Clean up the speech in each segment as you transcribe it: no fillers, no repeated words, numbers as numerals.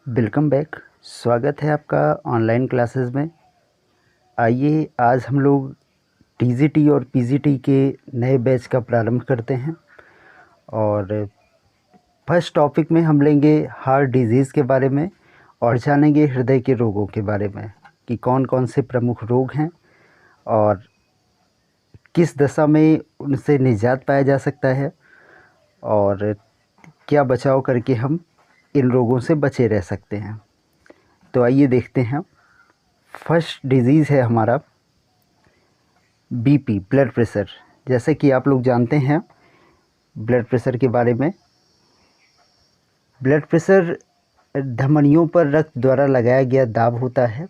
Welcome back. स्वागत है आपका ऑनलाइन क्लासेस में। आइए आज हम लोग टीजीटी और पीजीटी के नए बैच का प्रारंभ करते हैं। और फर्स्ट टॉपिक में हम लेंगे हार्ट डिजीज़ के बारे में और जानेंगे हृदय के रोगों के बारे में कि कौन कौन से प्रमुख रोग हैं और किस दशा में उनसे निजात पाया जा सकता है और क्या बचाव करके हम इन रोगों से बचे रह सकते हैं। तो आइए देखते हैं। फर्स्ट डिज़ीज़ है हमारा बीपी, ब्लड प्रेशर। जैसे कि आप लोग जानते हैं ब्लड प्रेशर के बारे में। ब्लड प्रेशर धमनियों पर रक्त द्वारा लगाया गया दाब होता है,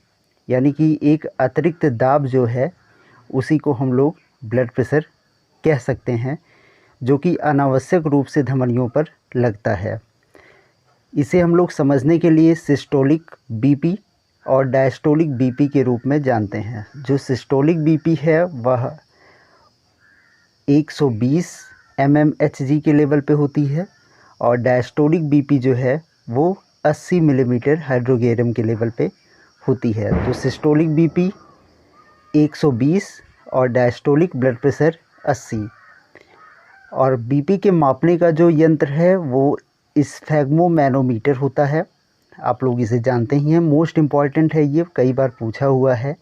यानी कि एक अतिरिक्त दाब जो है उसी को हम लोग ब्लड प्रेशर कह सकते हैं, जो कि अनावश्यक रूप से धमनियों पर लगता है। इसे हम लोग समझने के लिए सिस्टोलिक बीपी और डायस्टोलिक बीपी के रूप में जानते हैं। जो सिस्टोलिक बीपी है वह 120 mmHg के लेवल पे होती है और डायस्टोलिक बीपी जो है वो 80 मिलीमीटर हाइड्रोगेरियम के लेवल पे होती है। तो सिस्टोलिक बीपी 120 और डायस्टोलिक ब्लड प्रेशर 80। और बीपी के मापने का जो यंत्र है वो स्फैग्मोमैनोमीटर होता है। आप लोग इसे जानते ही हैं, मोस्ट इम्पॉर्टेंट है ये, कई बार पूछा हुआ है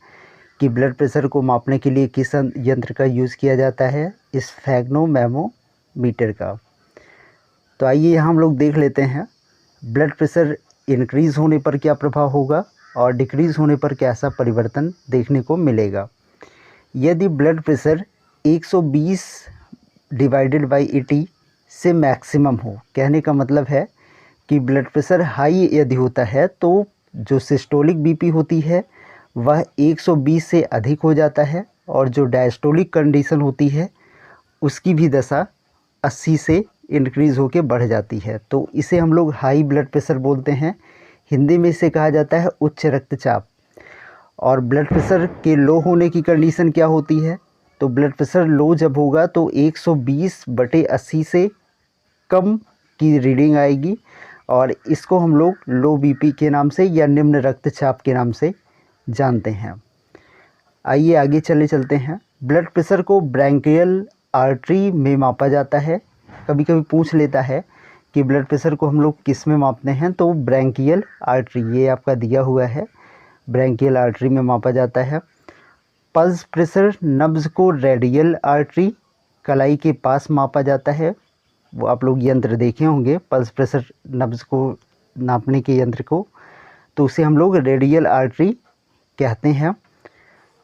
कि ब्लड प्रेशर को मापने के लिए किस यंत्र का यूज़ किया जाता है, स्फैग्मोमैनोमीटर का। तो आइए यहाँ हम लोग देख लेते हैं ब्लड प्रेशर इंक्रीज़ होने पर क्या प्रभाव होगा और डिक्रीज़ होने पर कैसा परिवर्तन देखने को मिलेगा। यदि ब्लड प्रेशर 120 डिवाइडेड बाई 80 से मैक्सिमम हो, कहने का मतलब है कि ब्लड प्रेशर हाई यदि होता है तो जो सिस्टोलिक बीपी होती है वह 120 से अधिक हो जाता है और जो डायस्टोलिक कंडीशन होती है उसकी भी दशा 80 से इंक्रीज़ होकर बढ़ जाती है। तो इसे हम लोग हाई ब्लड प्रेशर बोलते हैं। हिंदी में इसे कहा जाता है उच्च रक्तचाप। और ब्लड प्रेशर के लो होने की कंडीशन क्या होती है, तो ब्लड प्रेशर लो जब होगा तो 120/80 से कम की रीडिंग आएगी और इसको हम लोग लो बीपी के नाम से या निम्न रक्तचाप के नाम से जानते हैं। आइए आगे चलते हैं। ब्लड प्रेशर को ब्रैंकियल आर्टरी में मापा जाता है। कभी कभी पूछ लेता है कि ब्लड प्रेशर को हम लोग किस में मापते हैं, तो ब्रैंकियल आर्टरी, ये आपका दिया हुआ है, ब्रैंकियल आर्टरी में मापा जाता है। पल्स प्रेशर नब्ज को रेडियल आर्टरी, कलाई के पास मापा जाता है। वो आप लोग यंत्र देखे होंगे पल्स प्रेशर नब्ज को नापने के यंत्र को, तो उसे हम लोग रेडियल आर्टरी कहते हैं।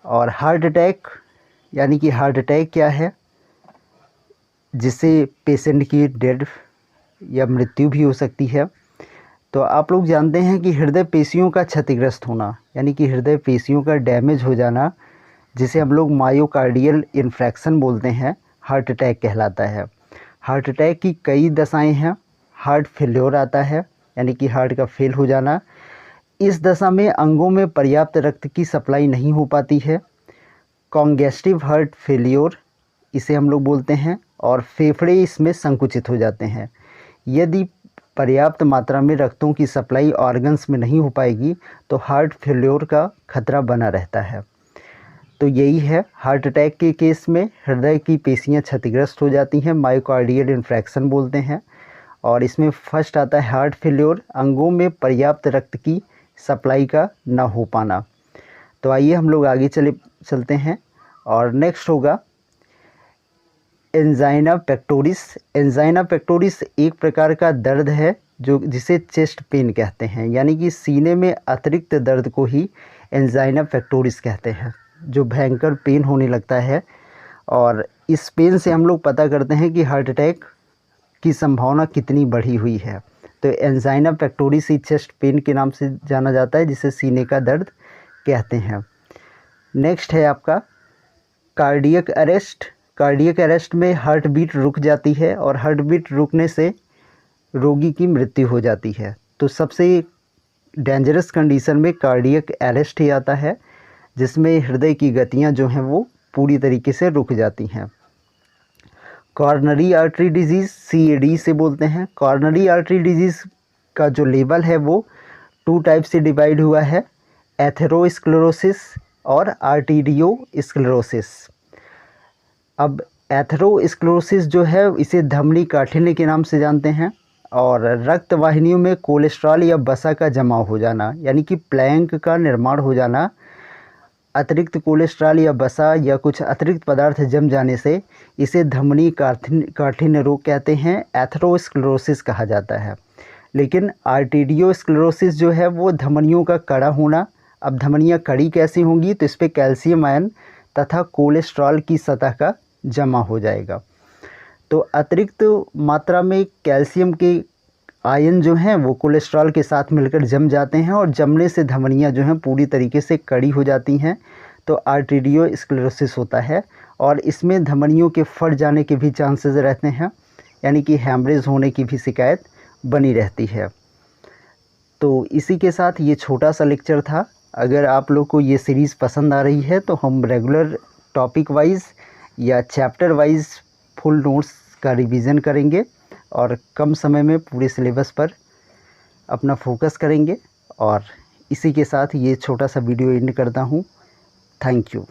और हार्ट अटैक, यानी कि हार्ट अटैक क्या है, जिससे पेशेंट की डेथ या मृत्यु भी हो सकती है। तो आप लोग जानते हैं कि हृदय पेशियों का क्षतिग्रस्त होना, यानी कि हृदय पेशियों का डैमेज हो जाना, जिसे हम लोग मायोकार्डियल इन्फ्रैक्शन बोलते हैं, हार्ट अटैक कहलाता है। हार्ट अटैक की कई दशाएं हैं। हार्ट फेल्योर आता है, यानी कि हार्ट का फेल हो जाना। इस दशा में अंगों में पर्याप्त रक्त की सप्लाई नहीं हो पाती है। कॉन्गेस्टिव हार्ट फेल्योर इसे हम लोग बोलते हैं और फेफड़े इसमें संकुचित हो जाते हैं। यदि पर्याप्त मात्रा में रक्तों की सप्लाई ऑर्गन्स में नहीं हो पाएगी तो हार्ट फेल्योर का खतरा बना रहता है। तो यही है, हार्ट अटैक के केस में हृदय की पेशियां क्षतिग्रस्त हो जाती हैं, मायोकार्डियल इन्फ्रैक्शन बोलते हैं। और इसमें फर्स्ट आता है हार्ट फेल्योर, अंगों में पर्याप्त रक्त की सप्लाई का ना हो पाना। तो आइए हम लोग आगे चलते हैं और नेक्स्ट होगा एंजाइना पेक्टोरिस। एंजाइना पेक्टोरिस एक प्रकार का दर्द है जिसे चेस्ट पेन कहते हैं, यानी कि सीने में अतिरिक्त दर्द को ही एंजाइना पेक्टोरिस कहते हैं, जो भयंकर पेन होने लगता है। और इस पेन से हम लोग पता करते हैं कि हार्ट अटैक की संभावना कितनी बढ़ी हुई है। तो एंजाइना पेक्टोरिस ही चेस्ट पेन के नाम से जाना जाता है, जिसे सीने का दर्द कहते हैं। नेक्स्ट है आपका कार्डियक अरेस्ट। कार्डियक अरेस्ट में हार्ट बीट रुक जाती है और हार्ट बीट रुकने से रोगी की मृत्यु हो जाती है। तो सबसे डेंजरस कंडीशन में कार्डियक अरेस्ट ही आता है, जिसमें हृदय की गतियां जो हैं वो पूरी तरीके से रुक जाती हैं। कॉर्नरी आर्टरी डिजीज़, CAD से बोलते हैं। कॉर्नरी आर्टरी डिजीज़ का जो लेवल है वो 2 टाइप से डिवाइड हुआ है, एथेरोस्क्लेरोसिस और आर्टीरियोस्क्लेरोसिस। अब एथेरोस्क्लेरोसिस जो है इसे धमनी काठिन्य के नाम से जानते हैं, और रक्त वाहिनियों में कोलेस्ट्रॉल या वसा का जमाव हो जाना, यानी कि प्लैंक का निर्माण हो जाना, अतिरिक्त कोलेस्ट्रॉल या वसा या कुछ अतिरिक्त पदार्थ जम जाने से इसे धमनी काठिन्य रोग कहते हैं, एथेरोस्क्लेरोसिस कहा जाता है। लेकिन आर्टीरियोस्क्लेरोसिस जो है वो धमनियों का कड़ा होना। अब धमनियाँ कड़ी कैसी होंगी, तो इस पर कैल्शियम आयन तथा कोलेस्ट्रॉल की सतह का जमा हो जाएगा। तो अतिरिक्त मात्रा में कैल्शियम के आयन जो हैं वो कोलेस्ट्रॉल के साथ मिलकर जम जाते हैं, और जमने से धमनियाँ जो हैं पूरी तरीके से कड़ी हो जाती हैं, तो आर्टीरियोस्क्लेरोसिस होता है। और इसमें धमनियों के फट जाने के भी चांसेस रहते हैं, यानी कि हैमरेज होने की भी शिकायत बनी रहती है। तो इसी के साथ ये छोटा सा लेक्चर था। अगर आप लोग को ये सीरीज़ पसंद आ रही है तो हम रेगुलर टॉपिक वाइज या चैप्टर वाइज फुल नोट्स का रिवीजन करेंगे, और कम समय में पूरे सिलेबस पर अपना फोकस करेंगे। और इसी के साथ ये छोटा सा वीडियो एंड करता हूँ। Thank you.